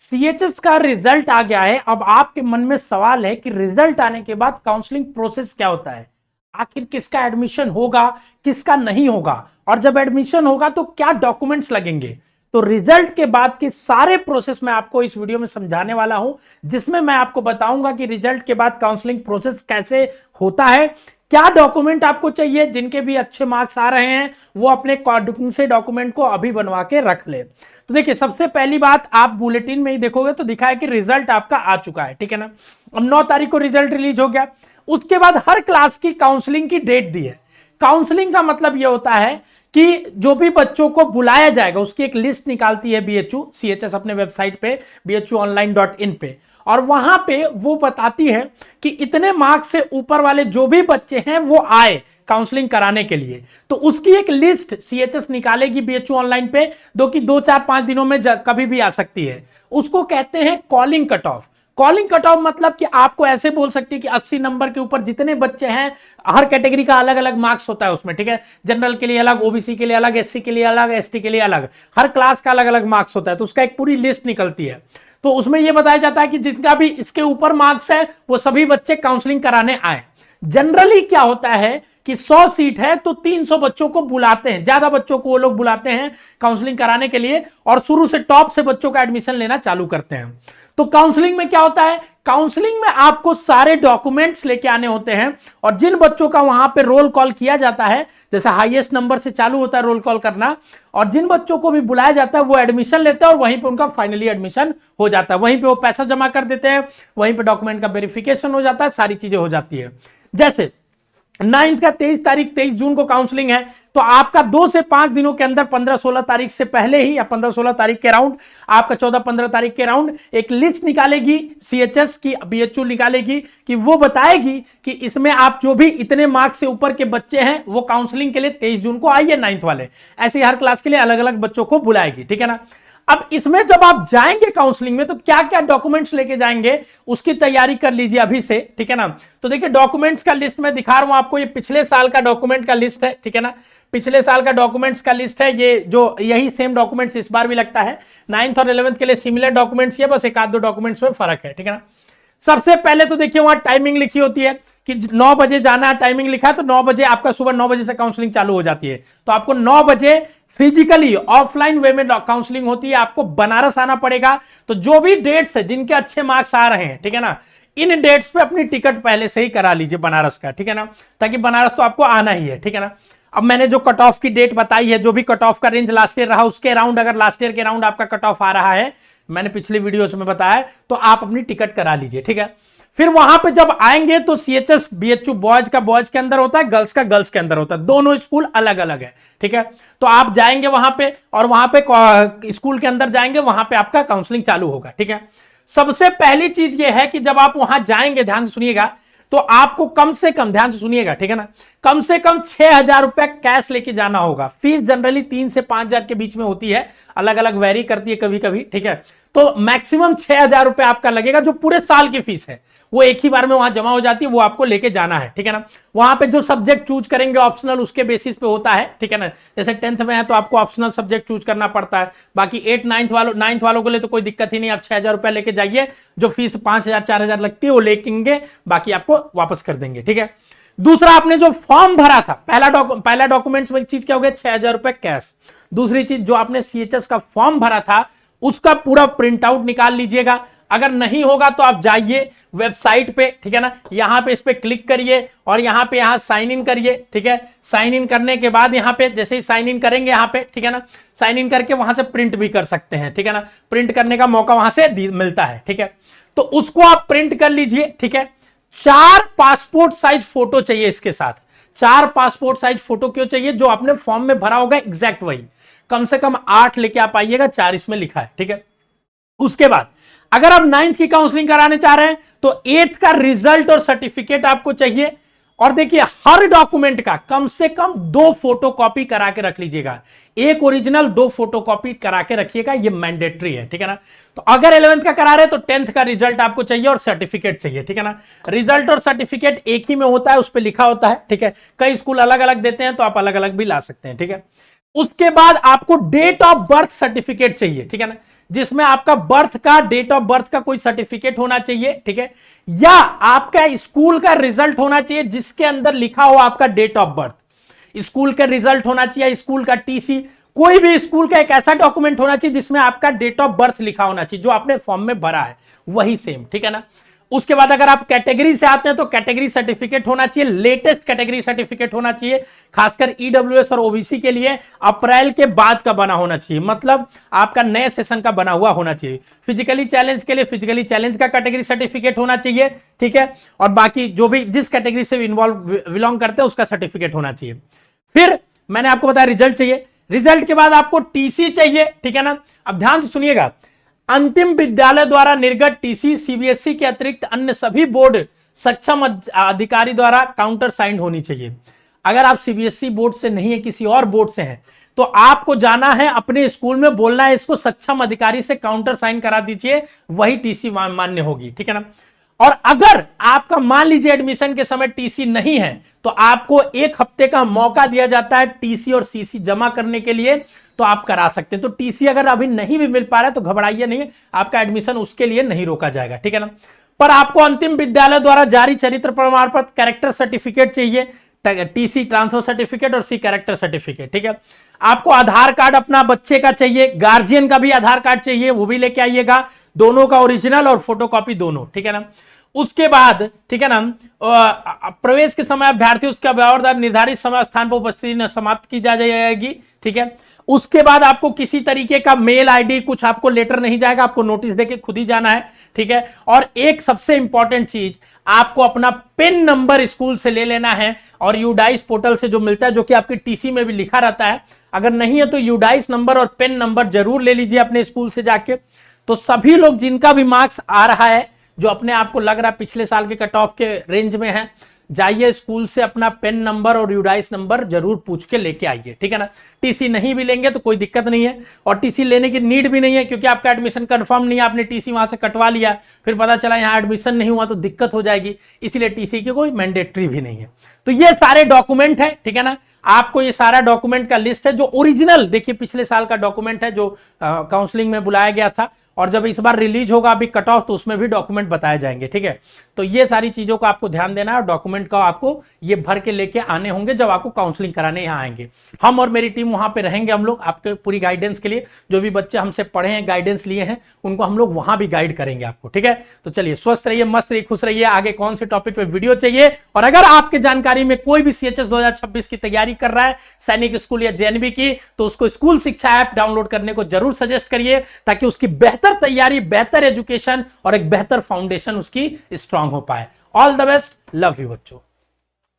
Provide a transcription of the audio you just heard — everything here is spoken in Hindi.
सीएचएस का रिजल्ट आ गया है। अब आपके मन में सवाल है कि रिजल्ट आने के बाद काउंसलिंग प्रोसेस क्या होता है, आखिर किसका एडमिशन होगा किसका नहीं होगा, और जब एडमिशन होगा तो क्या डॉक्यूमेंट्स लगेंगे। तो रिजल्ट के बाद के सारे प्रोसेस मैं आपको इस वीडियो में समझाने वाला हूं, जिसमें मैं आपको बताऊंगा कि रिजल्ट के बाद काउंसलिंग प्रोसेस कैसे होता है, क्या डॉक्यूमेंट आपको चाहिए। जिनके भी अच्छे मार्क्स आ रहे हैं वो अपने से डॉक्यूमेंट को अभी बनवा के रख ले। तो देखिए, सबसे पहली बात, आप बुलेटिन में ही देखोगे तो दिखा है कि रिजल्ट आपका आ चुका है, ठीक है ना। अब 9 तारीख को रिजल्ट रिलीज हो गया। उसके बाद हर क्लास की काउंसलिंग की डेट दी है। काउंसलिंग का मतलब यह होता है कि जो भी बच्चों को बुलाया जाएगा उसकी एक लिस्ट निकालती है बीएचयू सीएचएस अपने वेबसाइट पे bhuonline.in पे, और वहां पे वो बताती है कि इतने मार्क्स से ऊपर वाले जो भी बच्चे हैं वो आए काउंसलिंग कराने के लिए। तो उसकी एक लिस्ट सीएचएस निकालेगी बीएचयू ऑनलाइन पे, जो कि 2-4-5 दिनों में कभी भी आ सकती है। उसको कहते हैं calling cut off. Calling cut off मतलब कि आपको ऐसे बोल सकती है कि 80 नंबर के ऊपर जितने बच्चे हैं, हर कैटेगरी का अलग अलग मार्क्स होता है उसमें, ठीक है। जनरल के लिए अलग, ओबीसी के लिए अलग, एससी के लिए अलग, एसटी के लिए अलग, हर क्लास का अलग अलग मार्क्स होता है। तो उसका एक पूरी लिस्ट निकलती है। तो उसमें यह बताया जाता है कि जिनका भी इसके ऊपर मार्क्स है वो सभी बच्चे काउंसलिंग कराने आए। जनरली क्या होता है कि 100 सीट है तो 300 बच्चों को बुलाते हैं, ज्यादा बच्चों को वो लोग बुलाते हैं काउंसलिंग कराने के लिए, और शुरू से टॉप से बच्चों का एडमिशन लेना चालू करते हैं। तो काउंसलिंग में क्या होता है, काउंसलिंग में आपको सारे डॉक्यूमेंट्स लेके आने होते हैं, और जिन बच्चों का वहां पे रोल कॉल किया जाता है, जैसे हाईएस्ट नंबर से चालू होता है रोल कॉल करना, और जिन बच्चों को भी बुलाया जाता है वो एडमिशन लेते हैं और वहीं पे उनका फाइनली एडमिशन हो जाता है। वहीं पे वो पैसा जमा कर देते हैं, वहीं पे डॉक्यूमेंट का वेरिफिकेशन हो जाता है, सारी चीजें हो जाती है। जैसे 9th का 23 जून को काउंसलिंग है, तो आपका 2 से 5 दिनों के अंदर 15-16 तारीख से पहले ही, या 15-16 तारीख के राउंड, आपका 14-15 तारीख के राउंड एक लिस्ट निकालेगी सीएचएस की, बीएचयू निकालेगी कि वो बताएगी कि इसमें आप जो भी इतने मार्क्स से ऊपर के बच्चे हैं वो काउंसलिंग के लिए 23 जून को आइए 9th वाले। ऐसे ही हर क्लास के लिए अलग अलग बच्चों को बुलाएगी, ठीक है ना। अब इसमें जब आप जाएंगे काउंसलिंग में तो क्या क्या डॉक्यूमेंट्स लेके जाएंगे उसकी तैयारी कर लीजिए अभी से, ठीक है ना। तो देखिए, डॉक्यूमेंट्स का लिस्ट मैं दिखा रहा हूं आपको, ये पिछले साल का डॉक्यूमेंट का लिस्ट है, ठीक है ना। पिछले साल का डॉक्यूमेंट्स का लिस्ट है ये, जो यही सेम डॉक्यूमेंट्स इस बार भी लगता है। 9th और 11th के लिए सिमिलर डॉक्यूमेंट्स, ये बस 1-2 डॉक्यूमेंट्स में फर्क है, ठीक है ना। सबसे पहले तो देखिए, वहां टाइमिंग लिखी होती है कि 9 बजे जाना है, टाइमिंग लिखा है, तो 9 बजे आपका सुबह 9 बजे से काउंसलिंग चालू हो जाती है। तो आपको 9 बजे फिजिकली ऑफलाइन वे में काउंसलिंग होती है, आपको बनारस आना पड़ेगा। तो जो भी डेट्स है जिनके अच्छे मार्क्स आ रहे हैं, ठीक है ना, इन डेट्स पे अपनी टिकट पहले से ही करा लीजिए बनारस का, ठीक है ना, ताकि बनारस तो आपको आना ही है, ठीक है ना। अब मैंने जो कट ऑफ की डेट बताई है, जो भी कट ऑफ का रेंज लास्ट ईयर रहा उसके राउंड, अगर लास्ट ईयर के राउंड आपका कट ऑफ आ रहा है, मैंने पिछले वीडियोस में बताया, तो आप अपनी टिकट करा लीजिए, ठीक है। फिर वहां पे जब आएंगे तो सीएचएस बीएचयू बॉयज का बॉयज के अंदर होता है, गर्ल्स का गर्ल्स के अंदर होता है, दोनों स्कूल अलग अलग है, ठीक है। तो आप जाएंगे वहां पे, और वहां पे स्कूल के अंदर जाएंगे, वहां पे आपका काउंसलिंग चालू होगा, ठीक है। सबसे पहली चीज यह है कि जब आप वहां जाएंगे, ध्यान से सुनिएगा, तो आपको कम से कम, ध्यान से सुनिएगा, ठीक है ना, कम से कम 6,000 रुपए कैश लेके जाना होगा। फीस जनरली 3 से 5,000 के बीच में होती है, अलग अलग वेरी करती है कभी कभी, ठीक है। तो मैक्सिमम 6,000 रुपए आपका लगेगा, जो पूरे साल की फीस है वो एक ही बार में वहां जमा हो जाती है, वो आपको लेके जाना है, ठीक है ना। वहां पे जो सब्जेक्ट चूज करेंगे ऑप्शनल, उसके बेसिस पे होता है, ठीक है ना। जैसे 10th में है तो आपको ऑप्शनल सब्जेक्ट चूज करना पड़ता है। बाकी 8, 9th वालों के लिए तो कोई दिक्कत ही नहीं, आप 6,000 रुपए लेके जाइए, जो फीस 5,000, 4,000 लगती है वो लेंगे, बाकी आपको वापस कर देंगे, ठीक है। दूसरा, आपने जो फॉर्म भरा था, पहला डॉक्यूमेंट्स में चीज क्या हो गया, 6,000 रुपए कैश। दूसरी चीज, जो आपने सीएचएस का फॉर्म भरा था उसका पूरा प्रिंट आउट निकाल लीजिएगा। अगर नहीं होगा तो आप जाइए वेबसाइट पे, ठीक है ना, यहां पे इस पे क्लिक करिए और यहां साइन इन करिए, ठीक है। साइन इन करने के बाद यहां पे जैसे ही साइन इन करेंगे यहां पे, ठीक है ना, साइन इन करके वहां से प्रिंट भी कर सकते हैं, ठीक है ना। प्रिंट करने का मौका वहां से मिलता है, ठीक है। तो उसको आप प्रिंट कर लीजिए, ठीक है। 4 पासपोर्ट साइज फोटो चाहिए इसके साथ। 4 पासपोर्ट साइज फोटो क्यों चाहिए, जो आपने फॉर्म में भरा होगा एग्जैक्ट वही। कम से कम 8 लेके आप आइएगा, 4 इसमें लिखा है, ठीक है। उसके बाद अगर आप 9th की काउंसलिंग कराने चाह रहे हैं तो 8th का रिजल्ट और सर्टिफिकेट आपको चाहिए। और देखिए, हर डॉक्यूमेंट का कम से कम 2 फोटोकॉपी करा के रख लीजिएगा, एक ओरिजिनल 2 फोटोकॉपी करा के रखिएगा, ये मैंडेटरी है, ठीक है ना। तो अगर 11th का करा रहे हैं तो 10th का रिजल्ट आपको चाहिए और सर्टिफिकेट चाहिए, ठीक है ना। रिजल्ट और सर्टिफिकेट एक ही में होता है, उस पर लिखा होता है, ठीक है। कई स्कूल अलग अलग देते हैं तो आप अलग अलग भी ला सकते हैं, ठीक है। उसके बाद आपको डेट ऑफ बर्थ सर्टिफिकेट चाहिए, ठीक है ना। जिसमें आपका बर्थ का, डेट ऑफ बर्थ का कोई सर्टिफिकेट होना चाहिए, ठीक है, या आपका स्कूल का रिजल्ट होना चाहिए जिसके अंदर लिखा हो आपका डेट ऑफ बर्थ, स्कूल का रिजल्ट होना चाहिए, स्कूल का टीसी, कोई भी स्कूल का एक ऐसा डॉक्यूमेंट होना चाहिए जिसमें आपका डेट ऑफ बर्थ लिखा होना चाहिए, जो आपने फॉर्म में भरा है वही सेम, ठीक है ना। उसके बाद अगर आप कैटेगरी से आते हैं तो कैटेगरी सर्टिफिकेट होना चाहिए, लेटेस्ट कैटेगरी सर्टिफिकेट होना चाहिए, खासकर ईडब्ल्यूएस और ओबीसी के लिए अप्रैल के बाद का बना होना चाहिए, मतलब आपका नए सेशन का बना हुआ होना चाहिए। फिजिकली चैलेंज के लिए फिजिकली चैलेंज का कैटेगरी सर्टिफिकेट होना चाहिए, ठीक है, और बाकी जो भी जिस कैटेगरी से बिलोंग करते हैं उसका सर्टिफिकेट होना चाहिए। फिर मैंने आपको बताया रिजल्ट चाहिए, रिजल्ट के बाद आपको टीसी चाहिए, ठीक है ना। अब ध्यान से सुनिएगा, अंतिम विद्यालय द्वारा निर्गत टीसी सीबीएसई के अतिरिक्त अन्य सभी बोर्ड सक्षम अधिकारी द्वारा काउंटर साइंड होनी चाहिए। अगर आप सीबीएसई बोर्ड से नहीं है, किसी और बोर्ड से हैं, तो आपको जाना है अपने स्कूल में, बोलना है इसको सक्षम अधिकारी से काउंटर साइन करा दीजिए, वही टीसी मान्य होगी, ठीक है ना। और अगर आपका मान लीजिए एडमिशन के समय टीसी नहीं है तो आपको 1 हफ्ते का मौका दिया जाता है टीसी और सीसी जमा करने के लिए, तो आप करा सकते हैं। तो टीसी अगर अभी नहीं भी मिल पा रहा है तो घबराइए नहीं, आपका एडमिशन उसके लिए नहीं रोका जाएगा, ठीक है ना। पर आपको अंतिम विद्यालय द्वारा जारी चरित्र प्रमाण पत्र, कैरेक्टर सर्टिफिकेट चाहिए, टीसी ट्रांसफर सर्टिफिकेट और सी कैरेक्टर सर्टिफिकेट, ठीक है। आपको आधार कार्ड अपना बच्चे का चाहिए, गार्जियन का भी आधार कार्ड चाहिए, वो भी लेके आइएगा, दोनों का ओरिजिनल और फोटोकॉपी दोनों, ठीक है ना। उसके बाद, ठीक है ना, प्रवेश के समय अभ्यर्थी उसका व्यवहार निर्धारित समय स्थान पर उपस्थिति समाप्त की जा जाएगी, ठीक है। उसके बाद आपको किसी तरीके का मेल आईडी, कुछ आपको लेटर नहीं जाएगा, आपको नोटिस देके खुद ही जाना है, ठीक है। और एक सबसे इंपॉर्टेंट चीज, आपको अपना पिन नंबर स्कूल से ले लेना है, और यूडाइस पोर्टल से जो मिलता है, जो कि आपकी टीसी में भी लिखा रहता है, अगर नहीं है तो यूडाइस नंबर और पिन नंबर जरूर ले लीजिए अपने स्कूल से जाके। तो सभी लोग जिनका भी मार्क्स आ रहा है, जो अपने आप को लग रहा है पिछले साल के कट ऑफ के रेंज में है, जाइए स्कूल से अपना पेन नंबर और यूडाइस नंबर जरूर पूछ के लेके आइए, ठीक है ना। टीसी नहीं भी लेंगे तो कोई दिक्कत नहीं है, और टीसी लेने की नीड भी नहीं है, क्योंकि आपका एडमिशन कंफर्म नहीं है, आपने टीसी वहां से कटवा लिया, फिर पता चला यहाँ एडमिशन नहीं हुआ तो दिक्कत हो जाएगी, इसीलिए टीसी की कोई मैंडेटरी भी नहीं है। तो ये सारे डॉक्यूमेंट है, ठीक है ना। आपको ये सारा डॉक्यूमेंट का लिस्ट है, जो ओरिजिनल देखिए पिछले साल का डॉक्यूमेंट है, जो काउंसलिंग में बुलाया गया था, और जब इस बार रिलीज होगा अभी कट ऑफ, तो उसमें भी डॉक्यूमेंट बताए जाएंगे, ठीक है। तो ये सारी चीजों को आपको ध्यान देना है, और डॉक्यूमेंट का आपको ये भर के लेके आने होंगे जब आपको काउंसलिंग कराने यहाँ आएंगे। हम और मेरी टीम वहां पे रहेंगे, हम लोग आपके पूरी गाइडेंस के लिए, जो भी बच्चे हमसे पढ़े हैं, गाइडेंस लिए हैं, उनको हम लोग वहां भी गाइड करेंगे आपको, ठीक है। तो चलिए, स्वस्थ रहिए, मस्त रहिए, खुश रहिए। आगे कौन से टॉपिक पे वीडियो चाहिए, और अगर आपके जानकारी में कोई भी सीएचएस 2026 की तैयारी कर रहा है, सैनिक स्कूल या जेएनवी की, तो उसको स्कूल शिक्षा ऐप डाउनलोड करने को जरूर सजेस्ट करिए, ताकि उसकी बेहतर तैयारी, बेहतर एजुकेशन और एक बेहतर फाउंडेशन उसकी स्ट्रांग हो पाए। All the best, love you बच्चों।